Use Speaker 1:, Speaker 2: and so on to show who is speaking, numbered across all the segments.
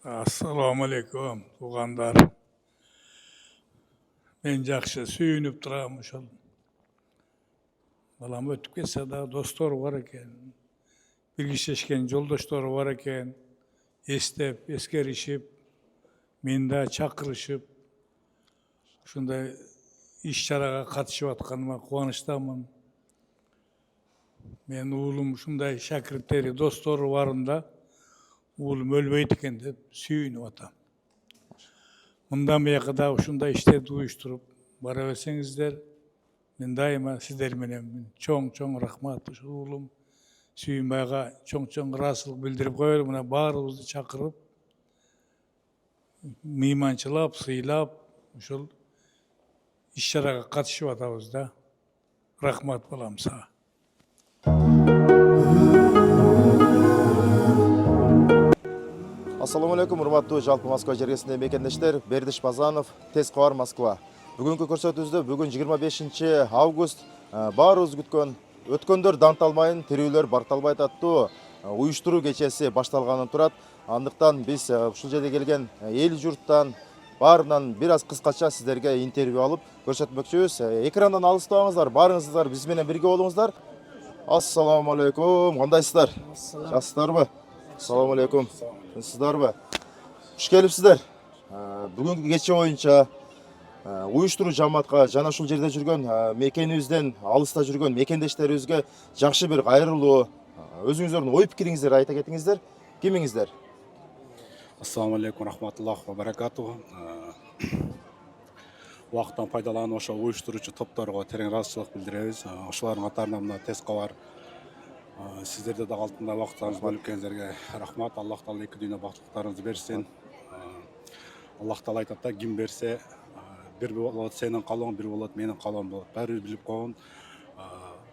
Speaker 1: Assalomu alaykum, tug'anlar. Men yaxshi suyunib turaman o'shal. Balam o'tib ketsa da do'stlar bor ekan, birgisheshgan yo'ldoshlar bor ekan, eslab, eskerishib, menda chaqirishib, shunday ish-charaga qatnashayotganima quvonchdaman. Men o'g'lim shunday shogirdlari, do'stlari borunda, o'g'lim o'lmaydi ekan deb suyunib otam. Bundan buyoqqa da shunday ishlarni uyushtirib boraversangizlar, men doimo sizlar bilan cho'ng rahmat. Shu o'g'lim Suyunbayga cho'ng rozilik bildirib qo'yar, buni barimizni chaqirib, mehmonchilab, siylab, o'shal ish-charaga qatnashib otamiz-da. Rahmat bo'lam size.
Speaker 2: Assalamu alaikum, hurmatli жалпы Moskva жергесінде мекендештер, Бердиш Базанов, Тез Қауар Москва. Бүгінгі көрсөтүүбүздө бүгін 25 август баарыбыз күткөн өткөндөр данталмайын, тирүүлөр барталбайт аттуу уюштуруу кечеси башталганын турат. Андыктан биз ушул жерге келген эл журттан баарынан бир аз кыскача сиздерге интервью алып көрсөтмөкчүбүз. Экрандан алыстабаңыздар, баарыңыздар биз менен бирге болуңуздар. Ассаламу алейкум, кандайсыздар? Жакшысыздарбы? Ассаламу алейкум. Сыздарбы? Хуш келипсиздер. Бүгүнкү кече боюнча уюштуруу жамаатка жана ушул жерде жүргөн мекенибизден алыста жүргөн мекендештерибизге жакшы бир кайрылуу, өзүңүздөрдүн ой пикириңиздерди айта кетиңиздер. Кимиңиздер?
Speaker 3: Ассаламу алейкум, рахматуллахи ва баракатуху. Убакыттан пайдаланып ошол уюштуруучу топторго терең ыраазычылык билдиребиз. Ошолордун катарында мына Тез Кабар сиздерде да алтында убактыңызды бөлүп келгениңерге рахмат. Аллах таала эки дүйнө бактылыктарыңызды берсин. Аллах таала айтат да, ким берсе бир болот сенин калооң, бир болот менин калоом болот. Баары билип койгон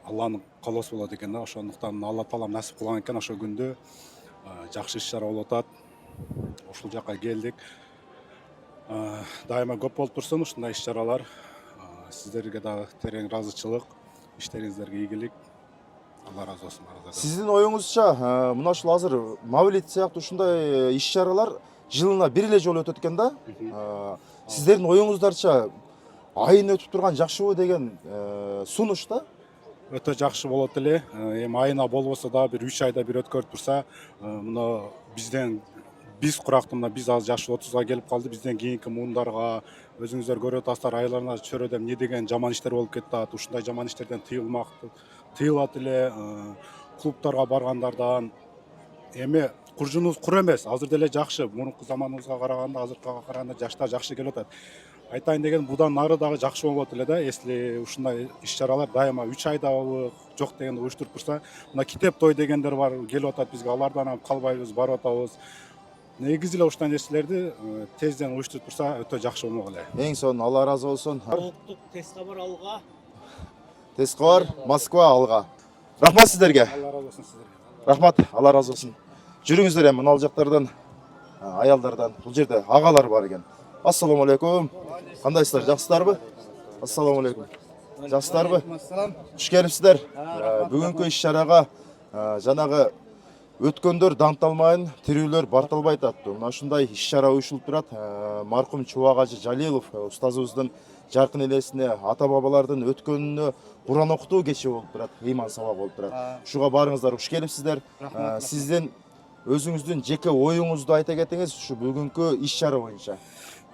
Speaker 3: Алланын калоосу болот экен да. Ошондуктан Алла таала насип кылган экен ошол күндө жакшы иш-чара болуп атат. Ушул жакка келдик. Дайыма көп болуп турсун ушундай иш-чаралар. Сиздерге да терең ыраазычылык, иштериңиздерге ийгилик. Алла разы болсун.
Speaker 2: Сиздин оюңузча, мына ушул азыр мавлид сыяктуу ушундай иш-чаралар жылына бир эле жолу өтөт экен да. Сиздердин оюңуздарча айын өтүп турган жакшыбы деген сунуш да?
Speaker 3: Өтө жакшы болот эле. Эми айына болбосо да бир 3 айда бир өткөрүп турса, мына биз курактуу, мына биз азыр жашы 30га келип калды. Бизден кийинки муундарга өзүңүздөр көрүп атасыздар, айларына чөрөдө эмне деген жаман иштер болуп кетти. Ушундай жаман иштерден тыйылат эле. Клубтарга баргандардан эми куржунубуз кур эмес, азыр деле жакшы. Мурунку заманыбызга караганда, азыркыга караганда жаштар жакшы келип атат. Айтайын деген будан нары дагы жакшы болот эле да, если ушундай иш-чаралар дайыма 3 айда жок дегенде уюштуруп турса, мына китеп той дегендер бар, келип атат бизге, алардан калбайбыз, барып атабыз. Негизи эле ушундай нерселерди тезден уюштуруп турса өтө жакшы болмок эле.
Speaker 2: Эң сонун Алла разы болсун.
Speaker 4: Улуттук Тез Кабар алга.
Speaker 2: Тез Кабар Москва алга. Рахмат сиздерге.
Speaker 3: Алла разы болсун сиздерге.
Speaker 2: Рахмат, Алла разы болсун. Жүрүңүздөр эми мына жактардан, аялдардан, бул жерде агалар бар экен. Ассаламу алейкум. Кандайсыздар, жакшысыздарбы? Ассаламу алейкум. Жакшысыздарбы? Хуш келипсиздер. Бүгүнкү иш-чарага жанагы өткөндөр данталмайын, тирүүлөр барталбайт аттуу. Мына ушундай иш-чара уюштурулуп турат. Маркум Чубак Ажы Жалилов устазыбыздын жаркын элесине, ата-бабалардын өткөнүнө Куран окутуу кечи болуп турат, ыйман сабак болуп турат. Ушуга барыңыздар, хуш келипсиздер. Сиздин өзүңүздүн жеке оюңузду айта кетиңиз ушу бүгүнкү иш-чара боюнча.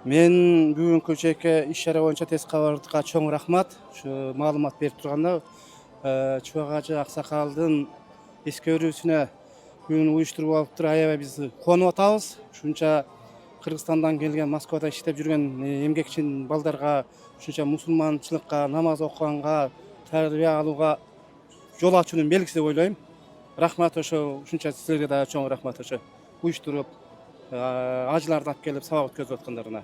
Speaker 4: Мен бүгүнкү жеке иш-чара боюнча Тез Кабарга чоң рахмат. Ушу маалымат берип турганда, Чубак Ажы аксакалдын эскерүүсүнө бүгүн уюштуруп алыптыр. Аябай биз кубанып атабыз. Ушунча Кыргызстандан келген, Москвада иштеп жүргөн эмгекчил балдарга, ушунча мусулманчылыкка, намаз окуганга, тарбия алууга жол ачуунун белгиси деп ойлойм. Рахмат, ушунча силерге да чоң рахмат, уюштуруп ажыларды алып келип сабак өткөзүп аткандарына.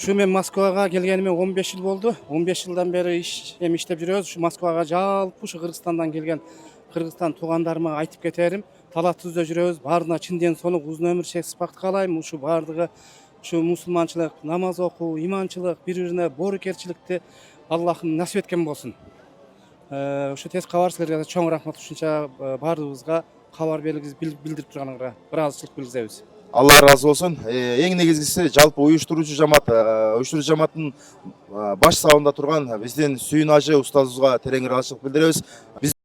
Speaker 4: Мен Москвага келгениме 15 жыл болду. 15 жылдан бери иштеп жүрөбүз. Ушу Москвага жалпы ушу Кыргызстандан келген Кыргызстан туугандарыма айтып кетерим. Талаптызда жүрөбүз. Баарына чын ден соолук, узун өмүр, шексиз бакыт каалайм. Ушу баардыгы ушу мусулманчылык, намаз окуу, иманчылык, бири-бирине боорукерчиликти Аллахым насип эткен болсун. Ушу Тез Кабар силерге чоң рахмат. Ушунча баарыбызга кабар билдирип турганыңарга ыраазычылык билдиребиз.
Speaker 2: Алла разы болсын. Ең негізгісі жалпы uyuşturucu жаматтың баш сауында тұрған бізден Сүйін Ажы ұстазымызға терең ризашылық білдіреміз. Біз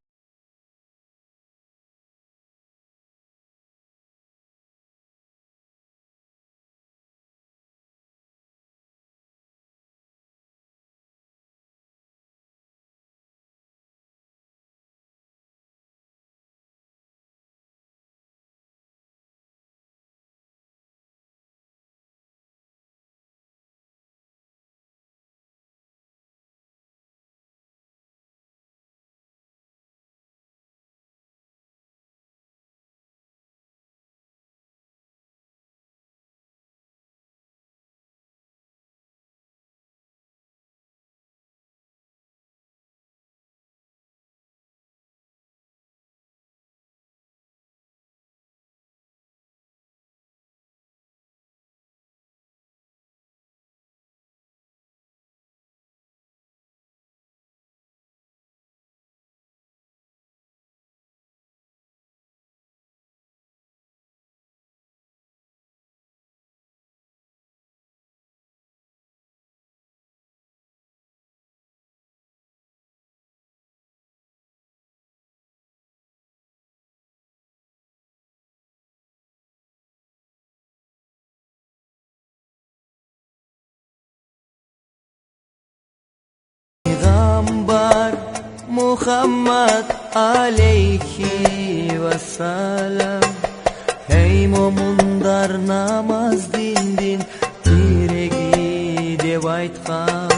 Speaker 5: Peygamber Muhammed aleyhi ve sellem. Hey mumundar namaz dindin diregi deb aytkan.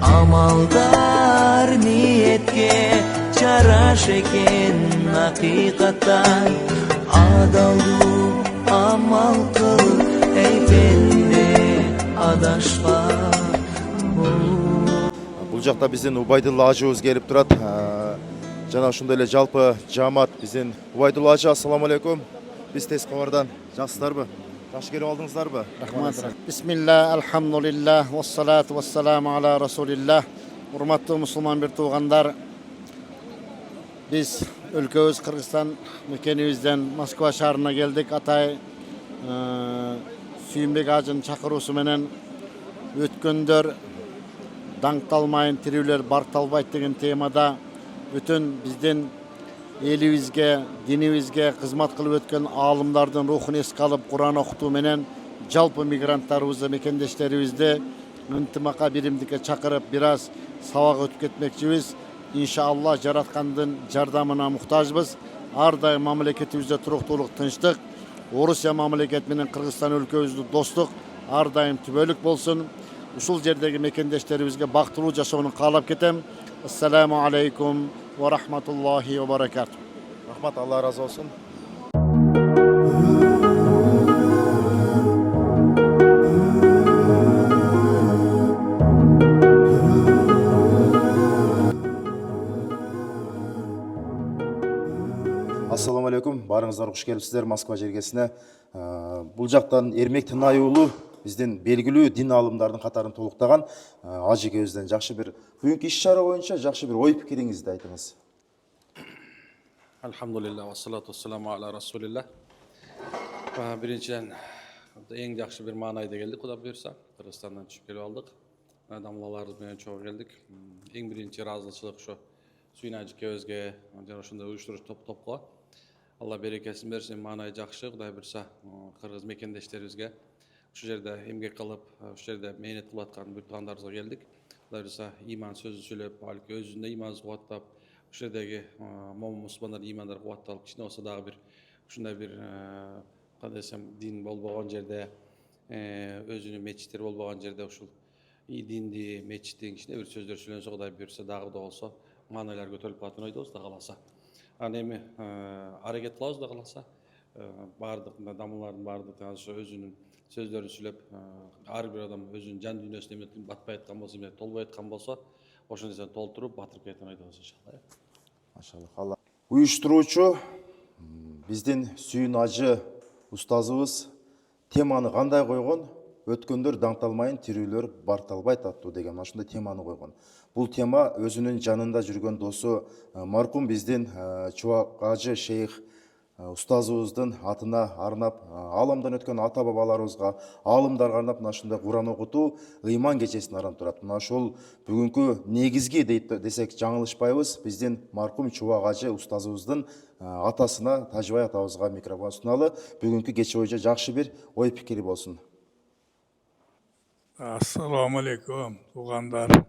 Speaker 5: Amaldar niyetke çaraş eken hakikatan. Adaldu amal kıl ey bende adaşma.
Speaker 2: бұл жақта бізден Убайдулла Ажыбыз келіп тұрады. Жана ушундай эле жалпы жамаат бізден Убайдулла Ажы, ассаламу алейкум. Біз тез хабардан жақсыларбы? Жакшы келип алдыңыздарбы?
Speaker 6: Рахмат. Бисмилlah, алхамдулилlah, вассалату вассаламу ала расулилlah. Урматтуу мусулман бир туугандар, биз өлкөбүз Кыргызстан мекенибизден Москва шаарына келдик. Атай Сүйүнбек Ажынын чакыруусу менен өткөндөр даңкталмайын тирүүлөр барталбайт деген темада бүтүн биздин элибизге, динибизге кызмат кылып өткөн аалымдардын рухун эске алып Куран окутуу менен жалпы мигранттарыбызды, мекендештерибизди ынтымакка, биримдикке чакырып, бир аз сабак өтүп кетмекчибиз. Иншалла жараткандын жардамына муктажбыз. Ар дайым мамлекетибизде туруктуулук, тынчтык, Орусия мамлекети менен Кыргызстан өлкөбүздүн достук ар дайым түбөлүк болсун. Ушул жердеги мекендештерибизге бактылуу жашоону каалап кетем. Ассаламу алейкум ва рахматуллахи ва баракатуh.
Speaker 2: Рахмат, Алла разы болсын. Ассаламу алейкум, барыңыздар куш келипсиздер Москва жергесине. Бул жактан Эрмек Тынай уулу биздин белгилүү дин алымдардын катарын толуктаган Ажыкебизден жакшы бир бүгүнкү иш чара боюнча жакшы бир ой пикириңизди айтыңыз.
Speaker 7: Alhamdulillah, vassalatu vassalamu ala rasulillah. Биринчиден эң жакшы бир маанайда келдик, Кудай буйрса. Кыргызстандан түшүп келип алдык. Адамларыбыз менен чогуу келдик. Эң биринчи ыраазычылык ушу Сүйүн Ажыкебизге жана ушундай уюштуруучу топко. Алла берекесин берсин, маанай жакшы, Кудай буйрса, кыргыз мекендештерибизге ушу жерде эмгек кылып, ушу жерде мээнет кылып аткан бүт туугандарыбызга келдик. Кудай буйрса, иман сөзү сүйлөп, балки өзүндө иманыбызды кубаттап, ушу жердеги момун мусулмандардын имандары кубатталып, кичине болсо дагы бир ушундай бир кандай десем, дин болбогон жерде, өзүнүн мечиттери болбогон жерде ушул динди, мечиттин кичине бир сөздөр сүйлөнсө, Кудай буйрса, дагы да болсо маанайлар көтөрүлүп калатын ойдобуз, да кааласа. Аны эми аракет кылабыз, да кааласа. Баардык дамуулардын баардыгы өзүнүн сөздөрүн сүйлөп, ар бир адам өзүнүн жан дүйнөсүнө эмне батпай аткан болсо, эмне толбой аткан болсо, ошону нерсени толтуруп, батырып кеткен ойдобуз иншалла.
Speaker 2: Машаллах, Алла. Уюштуруучу биздин Сүйүн Ажы устазыбыз теманы кандай койгон? Өткөндөр даңталмайын, тирүүлөр барталбайт аттуу деген ушундай теманы койгон. Бул тема өзүнүн жанында жүргөн досу маркум биздин Чубак Ажы шейх устазыбыздын атына арнап, ааламдан өткөн ата бабаларыбызга, аалымдарга арнап мына ушундай Куран окутуу ыйман кечесин арнап турат. Мына ошол бүгүнкү негизги десек жаңылышпайбыз. Биздин маркум Чубак ажы устазыбыздын атасына, Тажыбай атабызга микрофон суналы. Бүгүнкү кече боюнча жакшы бир ой пикири болсун.
Speaker 1: Assalomu alaykum tug'anlar.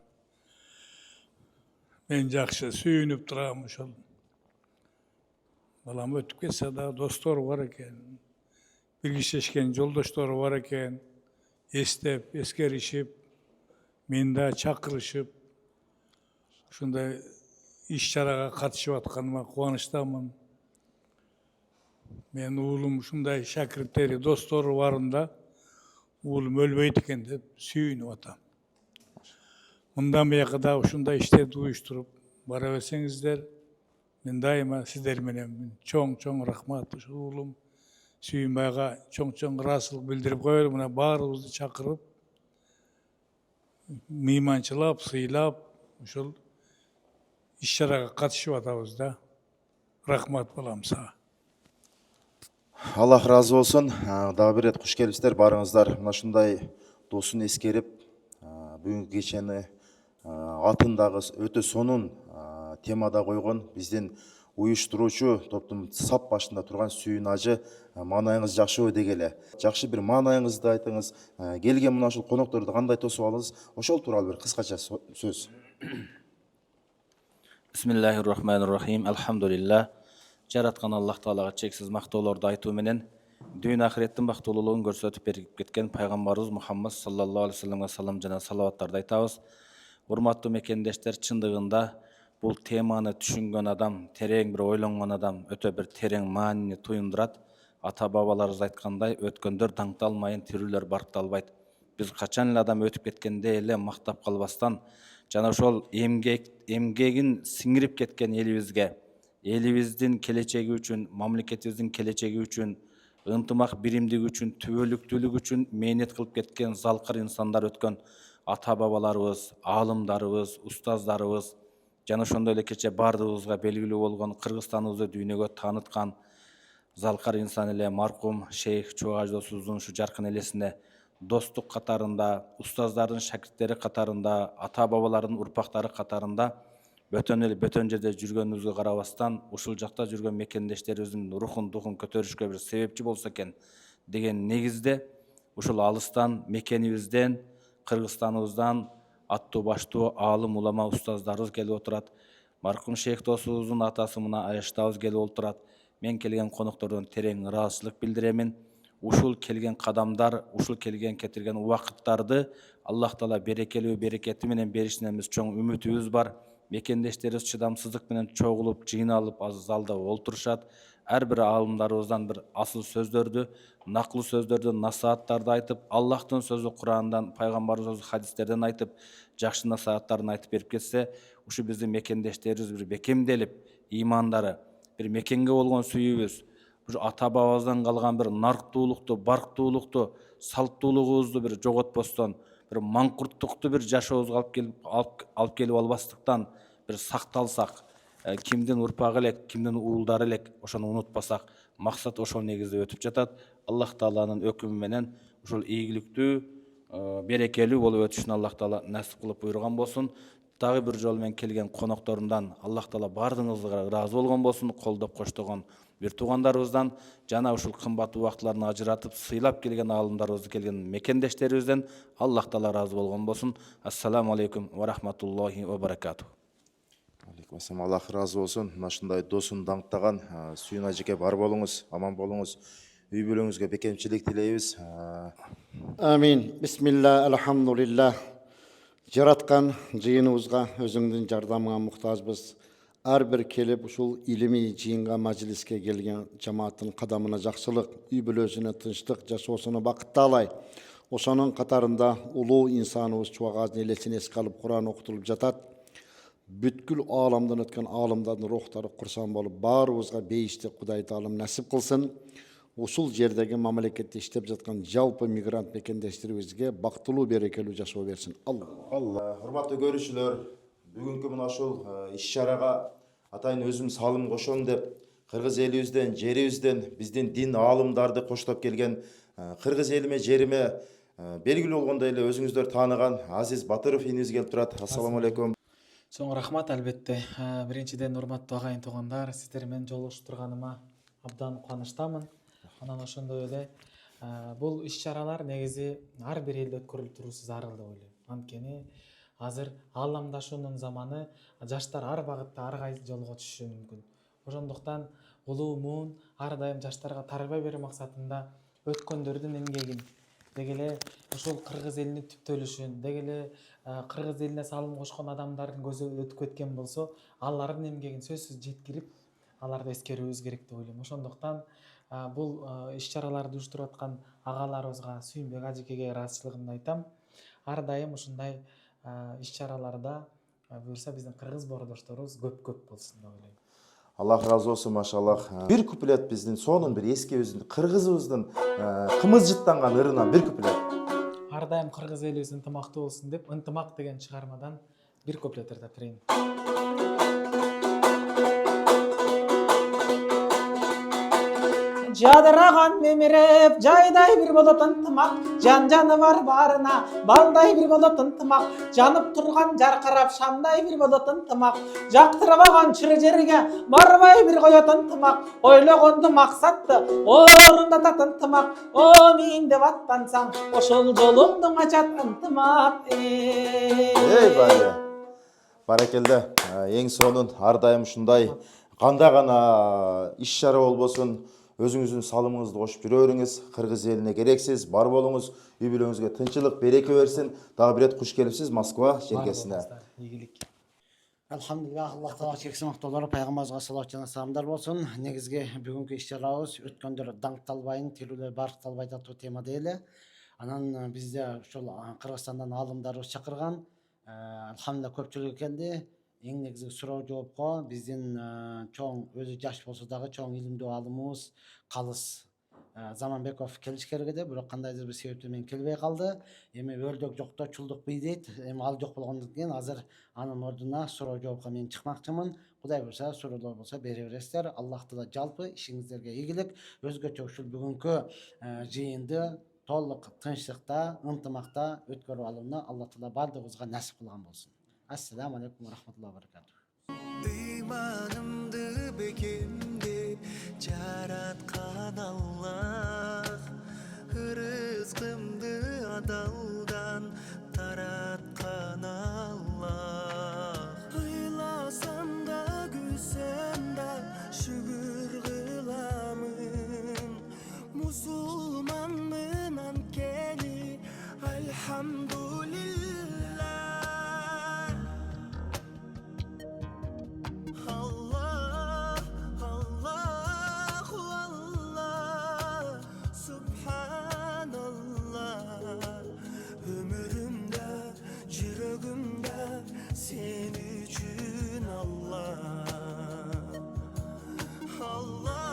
Speaker 1: Men yaxshi suyunib turaman ошол. Balam ötüp ketse de dostlar var eken, birleşişken yoldaşlar var eken, estep, eskerişip, men de çakırışıp, şunday iş çaraga katışıp atkanıma kuvançtaman. Men oğlum şunday şakirdleri, dostlar varında, oğlum ölbeydi eken dep suyunip atam. Bundan beri da şunday işlerdi uyuşturup bara versengizler, men daima sizler menen çoң rahmat oğlum Suyunbayga çoң rasılık bildirip koyuyor. Buna barыбызды çakırıp, meymançılap, sıylap, ошол iş-çaraga katışıp atabız da. Rahmat balam sağa.
Speaker 2: Allah razı olsun. Дагы бир рет куш келипсиздер барыңыздар. Мына ушундай досун эскерип, бүгүнкү кечени атындагы өтө сонун темада койгон биздин уюштуруучу топтун сап башында турган Сүйүн ажы, маанайыңыз жакшыбы дегеле. Жакшы бир маанайыңызды айтыңыз. Келген мына ушул конокторду кандай тосуп алыңыз? Ошол тууралуу бир кыскача сөз.
Speaker 8: Бисмиллахир-рахманир-рахим. Алхамдулилlah. Жараткан Аллах Таалага чексиз мактоолорду айтуу менен дүйнө ахиреттин бактылуулугун көрсөтүп берип кеткен пайгамбарыбыз Мухаммад саллаллаху алейхи вассаламга салам жана салаваттарды айтабыз. Урматтуу мекендештер, чындыгында бул теманы түшүнгөн адам, терең бир ойлонгон адам өтө бир терең маанини туюндурат. Ата бабаларыбыз айткандай, өткөндөр даңкталмайын, тирүүлөр баркталбайт. Биз качан эле адам өтүп кеткенде эле мактап калбастан, жана ошол эмгегин сиңирип кеткен элибизге, элибиздин келечеги үчүн, мамлекетибиздин келечеги үчүн, ынтымак биримдиги үчүн, түбөлүктүүлүгү үчүн мээнет кылып кеткен залкыр инсандар өткөн ата бабаларыбыз, аалымдарыбыз, устаздарыбыз, жана ошондой эле кече баардыгыбызга белгилүү болгон Кыргызстаныбызды дүйнөгө тааныткан залкар инсан эле маркум шейх Чубак досубуздун ушу жаркын элесине достук катарында, устаздардын шакирттери катарында, ата бабалардын урпактары катарында бөтөн жерде жүргөнүбүзгө карабастан ушул жакта жүргөн мекендештерибиздин рухун, духун көтөрүшкө бир себепчи болсо экен деген негизде ушул алыстан мекенибизден, Кыргызстаныбыздан аттуу баштуу аалым улама устаздарыбыз келип отурат. Маркум шейх досубуздун атасы мына Айштабыз келип отурат. Мен келген коноктордон терең ыраазычылык билдиремин. Ушул келген кадамдар, ушул келген кетирген убакыттарды Аллах Таала берекелүү берекети менен беришинен биз чоң үмүтүбүз бар. Мекендештерибиз чыдамсыздык менен чогулуп, жыйналып аз залда олтурушат. Ар бир аалымдарыбыздан бир асыл сөздөрдү, накыл сөздөрдү, насааттарды айтып, Аллахтын сөзү Курандан, пайгамбарыбыз хадистерден айтып, жакшы насааттарын айтып берип кетсе, ушу биздин мекендештерибиз бир бекемделип, имандары, бир мекенге болгон сүйүүбүз, ушу ата бабабыздан калган бир нарктуулукту, барктуулукту, салттуулугубузду бир жоготпостон, бир маңкурттукту бир жашообузга алып келип албастыктан бир сакталсак, кимдин урпагы элек, кимдин уулдары элек, ошону унутпасак, максат ошол негизде өтүп жатат. Аллах Тааланын өкүмү менен ушул ийгиликтүү, берекелүү болуп өтүшүн Аллах Таала насип кылып буйруган болсун. Дагы бир жолу мен келген конокторумдан Аллах Таала бардыгыңызга ыраазы болгон болсун, колдоп коштогон бир туугандарыбыздан, жана ушул кымбат убактыларын ажыратып сыйлап келген аалымдарыбызды келген мекендештерибизден Аллах Таала ыраазы болгон болсун. Ассаламу алейкум ва рахматуллахи ва баракатух.
Speaker 2: Алейкум ассалам, Аллах разы болсун. Мына ушундай досун даңктаган Сүйүн ажыке бар болуңуз, аман болуңуз. Үй бүлөңүзгө бекемчилик тилейбиз.
Speaker 6: Амин. Бисмилlah, алхамдулилlah. Жараткан жыйыныбызга өзүңдүн жардамыңа муктажбыз. Ар бир келип ушул илимий жыйынга, мажлиске келген жамааттын кадамына жакшылык, үй бүлөсүнө тынчтык, жашоосуна бакыттаалай. Ошонун катарында улуу инсаныбыз Чубак ажынын элесин эске алып Куран окутулуп жатат. Бүткүл ааламдан өткөн аалымдардын рухтары курсан болуп, баарыбызга бейишти Кудай Таалам насип кылсын. Ушул жердеги мамлекетте иштеп жаткан жалпы мигрант мекендештерибизге бактылуу берекелүү жашоо берсин.
Speaker 2: Алла. Урматтуу көрүүчүлөр, бүгүнкү мына ушул иш-чарага атайын өзүм салым кошом деп Кыргыз элибизден, жерибизден биздин дин аалымдарды коштоп келген кыргыз элиме, жериме белгилүү болгондой эле өзүңүздөр тааныган Азиз Батыров инибиз келип турат. Ассаламу алейкум.
Speaker 9: Чоң рахмат албетте. Биринчиден урматтуу агайын туугандар, сиздер менен жолугушуп турганыма абдан кубанычтамын. Анан ошондой эле бул иш-чаралар негизи ар бир элде өткөрүлүп туруусу зарыл деп ойлойм. Анткени азыр ааламдашуунун заманы, жаштар ар багытта ар кайсы жолго түшүшү мүмкүн. Ошондуктан улуу муун ар дайым жаштарга тарбия берүү максатында өткөндөрдүн эмгегин, деги эле ушул кыргыз элинин түптөлүшүн, деги эле кыргыз элине салым кошкон адамдардын көзү өтүп кеткен болсо, алардын эмгегин сөзсүз жеткирип, аларды эскерүүбүз керек деп ойлойм. Ошондуктан бул иш-чараларды уюштуруп аткан агаларыбызга, Сүйүнбек ажекеге ыраазычылыгымды айтам. Ар дайым ушундай иш-чараларда буюрса биздин кыргыз боордошторубуз көп болсун деп ойлойм.
Speaker 2: Аллах разы болсун, машаллах. Бир куплет биздин сонун бир эскибиздин, кыргызыбыздын кымызжыттанган ырынан бир куплет.
Speaker 9: Ар дайым кыргыз элибиз ынтымактуу болсун деп, ынтымак деген чыгармадан бир куплет ырдап берейин. Жадыраган мемиреп, жайдай бир болот ынтымак, жан-жаны бар баарына, балдай бир болот ынтымак, жанып турган жаркырап шамдай бир болот ынтымак, жактырбаган чыр жерге барбай бир коет ынтымак, ойлогонду максатты орундатат ынтымак, омин деп аттансаң, ошол жолуңду ачат ынтымак.
Speaker 2: Эй бая, баракелде. Эң сонун ар дайым ушундай кандай гана иш-чара болбосун, өзүңүздүн салымыңызды кошуп жүрө бериңиз. Кыргыз элине керексиз, бар болуңуз, үй бүлөңүзгө тынчылык, береке берсин. Дагы бир рет куш келипсиз Москва жергесине.
Speaker 9: Ийгилик.
Speaker 6: Алхамдулилlah, Аллах Таала чексиз мактоолор, пайгамбарыбызга салават жана саламдар болсун. Негизги бүгүнкү иш-чарабыз өткөндөр даңкталбайын, тирүүлөр баркталбайт аттуу темада эле. Анан бизде ушул Кыргызстандан аалымдарыбыз чакырган. Алхамдулилlah көпчүлүк келди. Эң негизги суроо жоопко биздин чоң, өзү жаш болсо дагы чоң илимдүү аалымыбыз Калыс Заманбеков келиш керек эди, бирок кандайдыр бир себептер менен келбей калды. Эми өлдүк жокто чулдук бий дейт. Эми ал жок болгондон кийин азыр анын ордуна суроо жоопко мен чыкмакчымын. Кудай буюрса, суроолор болсо бере бересиздер. Аллах Таала жалпы ишиңиздерге ийгилик, өзгөчө ушул бүгүнкү жыйынды толук тынчтыкта, ынтымакта өткөрүп алууну Аллах Таала бардыгыбызга насип кылган болсун. Ассаламу алейкум ва рахматуллахи ва баракатух.
Speaker 5: Ыйманымды бекемдеп жараткан Аллах, рызкымды адалдан тараткан Аллах. Ыйласам да күлсөм да шүгүр кыламын, мусулманмын анткени альхамдулилла. Sen üçün Allah, Allah.